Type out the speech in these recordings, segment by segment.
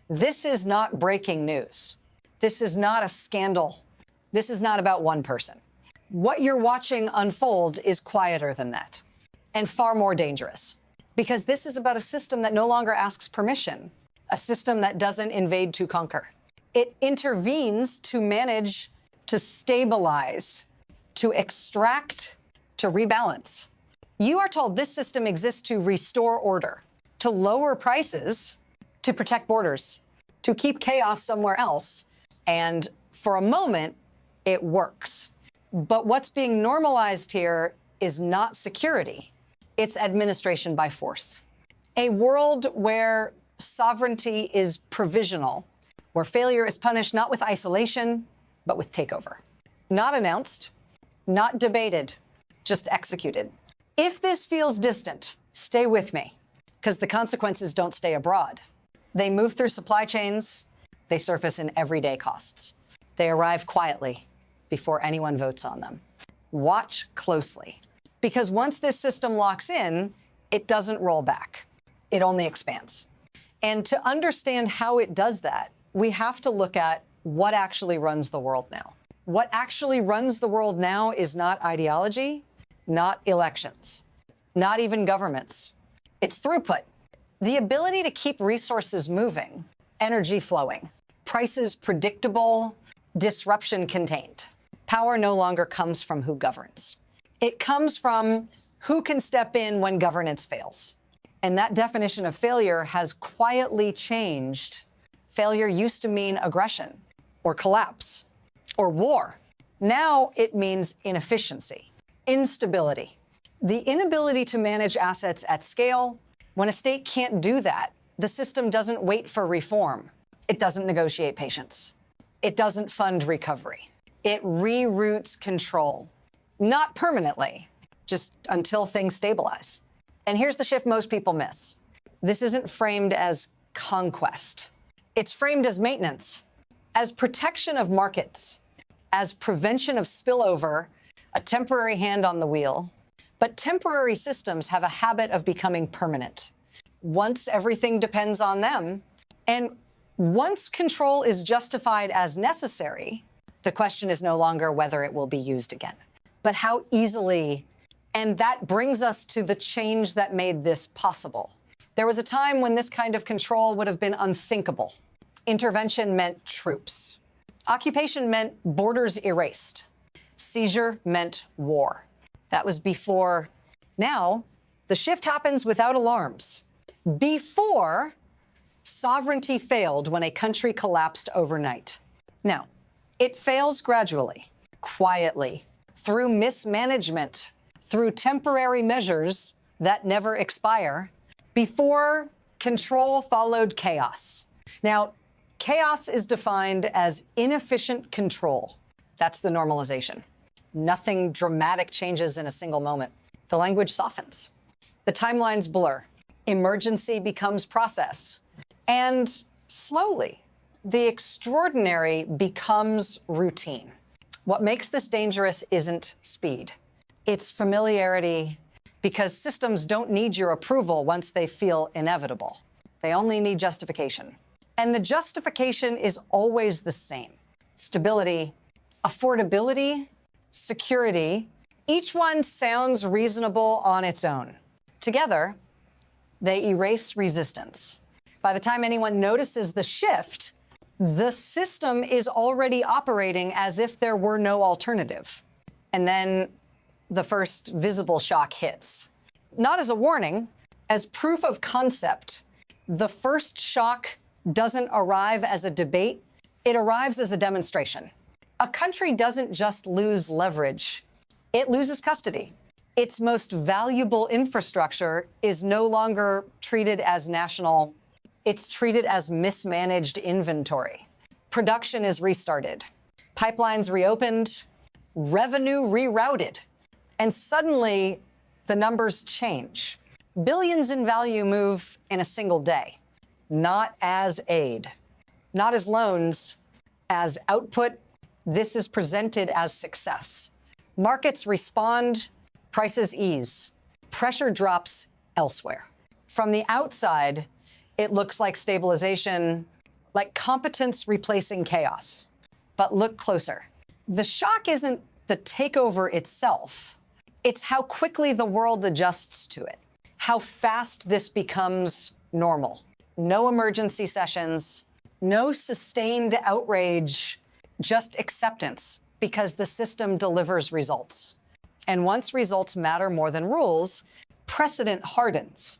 This is not breaking news. This is not a scandal. This is not about one person. What you're watching unfold is quieter than that and far more dangerous, because this is about a system that no longer asks permission, a system that doesn't invade to conquer. It intervenes to manage, to stabilize, to extract, to rebalance. You are told this system exists to restore order, to lower prices, to protect borders, to keep chaos somewhere else. And for a moment, it works. But what's being normalized here is not security. It's administration by force. A world where sovereignty is provisional, where failure is punished not with isolation, but with takeover. Not announced, not debated, just executed. If this feels distant, stay with me, because the consequences don't stay abroad. They move through supply chains. They surface in everyday costs. They arrive quietly before anyone votes on them. Watch closely, because once this system locks in, it doesn't roll back. It only expands. And to understand how it does that, we have to look at what actually runs the world now. What actually runs the world now is not ideology, not elections, not even governments. It's throughput. The ability to keep resources moving, energy flowing, prices predictable, disruption contained. Power no longer comes from who governs. It comes from who can step in when governance fails. And that definition of failure has quietly changed. Failure used to mean aggression or collapse or war. Now it means inefficiency, instability, the inability to manage assets at scale. When a state can't do that, the system doesn't wait for reform. It doesn't negotiate patience. It doesn't fund recovery. It reroutes control, not permanently, just until things stabilize. And here's the shift most people miss. This isn't framed as conquest. It's framed as maintenance, as protection of markets, as prevention of spillover, a temporary hand on the wheel. But temporary systems have a habit of becoming permanent once everything depends on them. And once control is justified as necessary, the question is no longer whether it will be used again, but how easily. And that brings us to the change that made this possible. There was a time when this kind of control would have been unthinkable. Intervention meant troops. Occupation meant borders erased. Seizure meant war. That was before. Now, the shift happens without alarms. Before, sovereignty failed when a country collapsed overnight. Now, it fails gradually, quietly, through mismanagement, through temporary measures that never expire. Before, control followed chaos. Now, chaos is defined as inefficient control. That's the normalization. Nothing dramatic changes in a single moment. The language softens. The timelines blur. Emergency becomes process. And slowly, the extraordinary becomes routine. What makes this dangerous isn't speed. It's familiarity, because systems don't need your approval once they feel inevitable. They only need justification. And the justification is always the same. Stability, affordability, security. Each one sounds reasonable on its own. Together, they erase resistance. By the time anyone notices the shift, the system is already operating as if there were no alternative. And then the first visible shock hits. Not as a warning, as proof of concept. The first shock doesn't arrive as a debate, it arrives as a demonstration. A country doesn't just lose leverage, it loses custody. Its most valuable infrastructure is no longer treated as national, it's treated as mismanaged inventory. Production is restarted, pipelines reopened, revenue rerouted, and suddenly the numbers change. Billions in value move in a single day, not as aid, not as loans, as output. This is presented as success. Markets respond, prices ease, pressure drops elsewhere. From the outside, it looks like stabilization, like competence replacing chaos. But look closer. The shock isn't the takeover itself. It's how quickly the world adjusts to it, how fast this becomes normal. No emergency sessions, no sustained outrage, just acceptance, because the system delivers results. And once results matter more than rules, precedent hardens.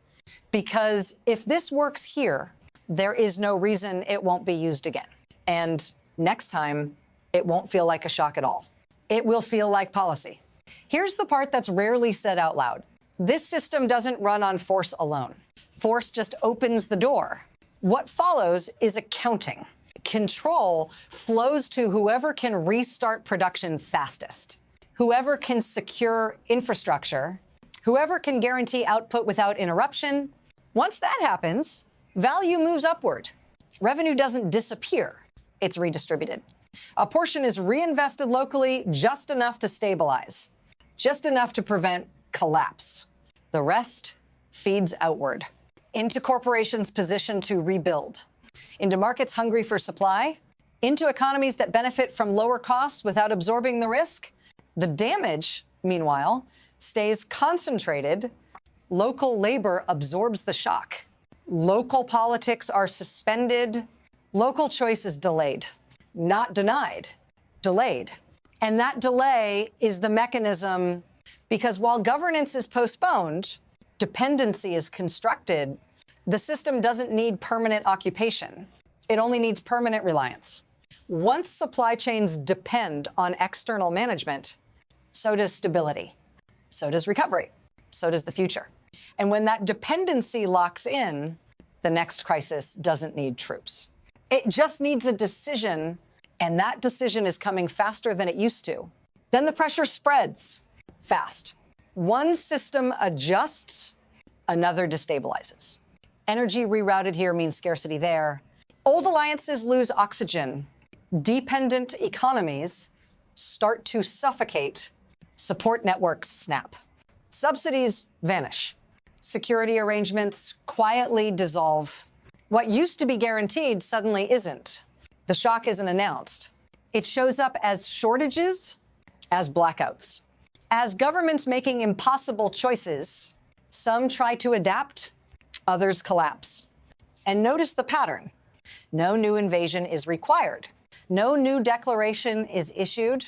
Because if this works here, there is no reason it won't be used again. And next time, it won't feel like a shock at all. It will feel like policy. Here's the part that's rarely said out loud. This system doesn't run on force alone. Force just opens the door. What follows is accounting. Control flows to whoever can restart production fastest, whoever can secure infrastructure, whoever can guarantee output without interruption. Once that happens, value moves upward. Revenue doesn't disappear. It's redistributed. A portion is reinvested locally, just enough to stabilize, just enough to prevent collapse. The rest feeds outward, into corporations positioned to rebuild, into markets hungry for supply, into economies that benefit from lower costs without absorbing the risk. The damage, meanwhile, stays concentrated. Local labor absorbs the shock. Local politics are suspended. Local choice is delayed. Not denied, delayed. And that delay is the mechanism, because while governance is postponed, dependency is constructed. The system doesn't need permanent occupation. It only needs permanent reliance. Once supply chains depend on external management, so does stability, so does recovery, so does the future. And when that dependency locks in, the next crisis doesn't need troops. It just needs a decision, and that decision is coming faster than it used to. Then the pressure spreads fast. One system adjusts, another destabilizes. Energy rerouted here means scarcity there. Old alliances lose oxygen. Dependent economies start to suffocate. Support networks snap. Subsidies vanish. Security arrangements quietly dissolve. What used to be guaranteed suddenly isn't. The shock isn't announced. It shows up as shortages, as blackouts, as governments making impossible choices. Some try to adapt, others collapse. And notice the pattern. No new invasion is required. No new declaration is issued.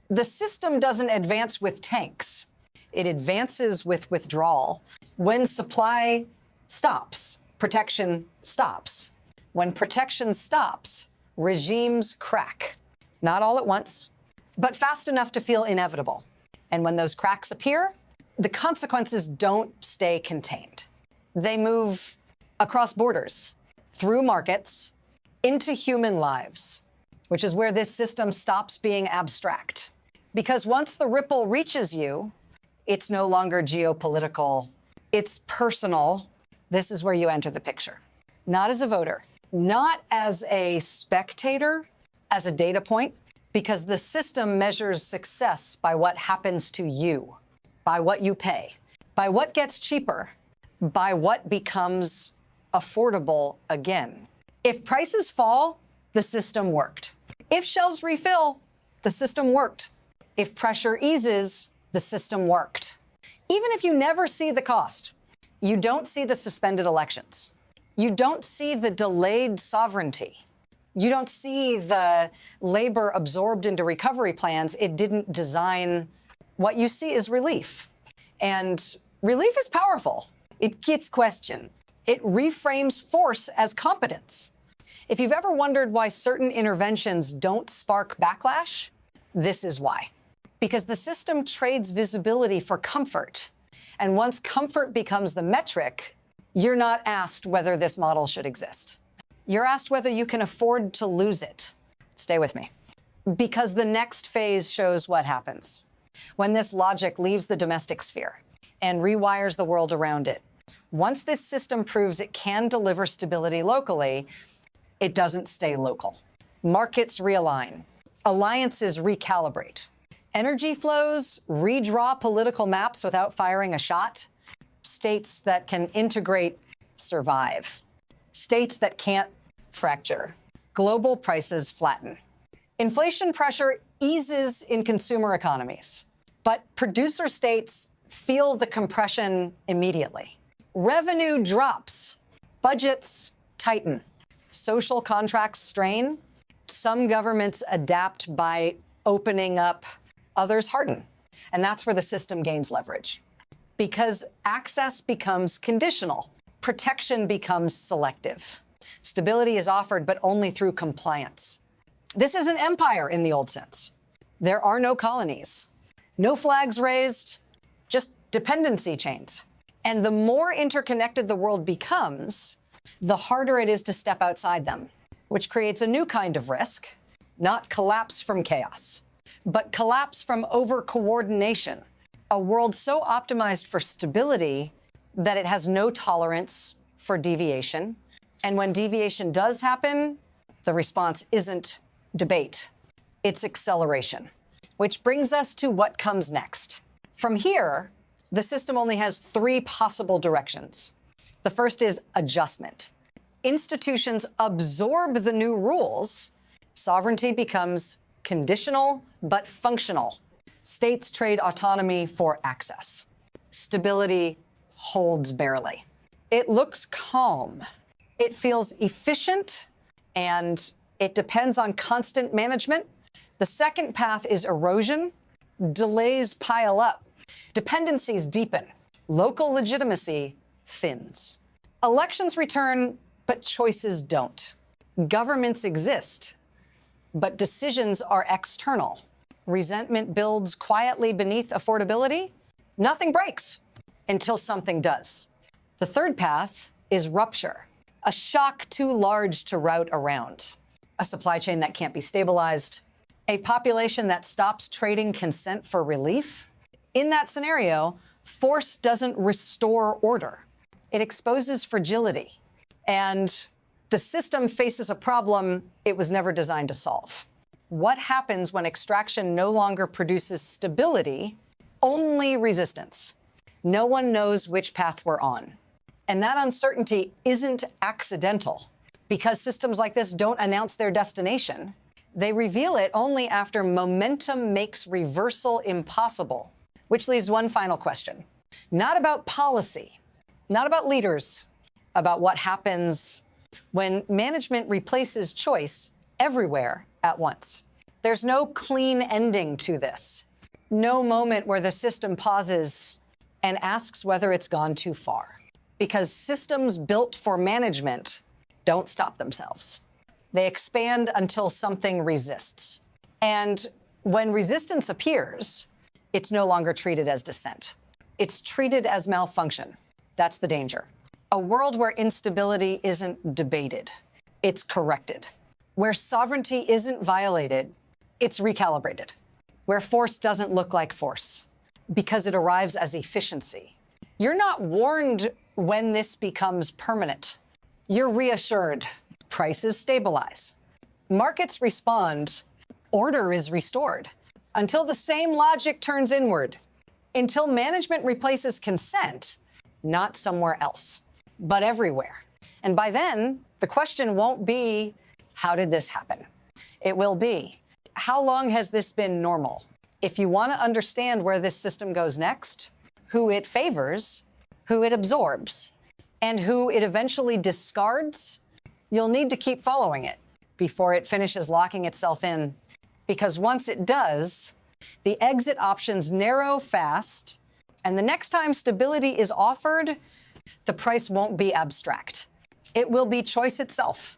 The system doesn't advance with tanks. It advances with withdrawal. When supply stops, protection stops. When protection stops, regimes crack. Not all at once, but fast enough to feel inevitable. And when those cracks appear, the consequences don't stay contained. They move across borders, through markets, into human lives, which is where this system stops being abstract. Because once the ripple reaches you, it's no longer geopolitical, it's personal. This is where you enter the picture. Not as a voter, not as a spectator, as a data point, because the system measures success by what happens to you, by what you pay, by what gets cheaper, by what becomes affordable again. If prices fall, the system worked. If shelves refill, the system worked. If pressure eases, the system worked. Even if you never see the cost, you don't see the suspended elections. You don't see the delayed sovereignty. You don't see the labor absorbed into recovery plans. It didn't design. What you see is relief. And relief is powerful. It gets questioned. It reframes force as competence. If you've ever wondered why certain interventions don't spark backlash, this is why. Because the system trades visibility for comfort. And once comfort becomes the metric, you're not asked whether this model should exist. You're asked whether you can afford to lose it. Stay with me. Because the next phase shows what happens when this logic leaves the domestic sphere and rewires the world around it. Once this system proves it can deliver stability locally, it doesn't stay local. Markets realign. Alliances recalibrate. Energy flows redraw political maps without firing a shot. States that can integrate survive. States that can't fracture. global prices flatten. Inflation pressure eases in consumer economies, but producer states feel the compression immediately. Revenue drops, budgets tighten, social contracts strain. Some governments adapt by opening up, others harden. And that's where the system gains leverage. Because access becomes conditional, protection becomes selective. Stability is offered, but only through compliance. This is an empire in the old sense. There are no colonies, no flags raised, just dependency chains. And the more interconnected the world becomes, the harder it is to step outside them, which creates a new kind of risk, not collapse from chaos, but collapse from over-coordination, a world so optimized for stability that it has no tolerance for deviation. And when deviation does happen, the response isn't debate, it's acceleration, which brings us to what comes next. From here, the system only has three possible directions. The first is adjustment. Institutions absorb the new rules. Sovereignty becomes conditional but functional. States trade autonomy for access. Stability holds barely. It looks calm. It feels efficient, and it depends on constant management. The second path is erosion. Delays pile up. Dependencies deepen. Local legitimacy thins. Elections return, but choices don't. Governments exist, but decisions are external. Resentment builds quietly beneath affordability. Nothing breaks until something does. The third path is rupture, a shock too large to route around, a supply chain that can't be stabilized, a population that stops trading consent for relief. In that scenario, force doesn't restore order. It exposes fragility, and the system faces a problem it was never designed to solve. What happens when extraction no longer produces stability, only resistance? No one knows which path we're on. And that uncertainty isn't accidental, because systems like this don't announce their destination. They reveal it only after momentum makes reversal impossible, which leaves one final question. Not about policy, not about leaders, about what happens when management replaces choice everywhere at once. There's no clean ending to this. No moment where the system pauses and asks whether it's gone too far. Because systems built for management don't stop themselves. They expand until something resists. And when resistance appears, it's no longer treated as dissent. It's treated as malfunction. That's the danger. A world where instability isn't debated, it's corrected. Where sovereignty isn't violated, it's recalibrated. Where force doesn't look like force, because it arrives as efficiency. You're not warned when this becomes permanent. You're reassured. Prices stabilize. Markets respond. Order is restored. Until the same logic turns inward. Until management replaces consent, not somewhere else, but everywhere. And by then, the question won't be, how did this happen? It will be, how long has this been normal? If you want to understand where this system goes next, who it favors, who it absorbs, and who it eventually discards, you'll need to keep following it before it finishes locking itself in. Because once it does, the exit options narrow fast, and the next time stability is offered, the price won't be abstract. It will be choice itself.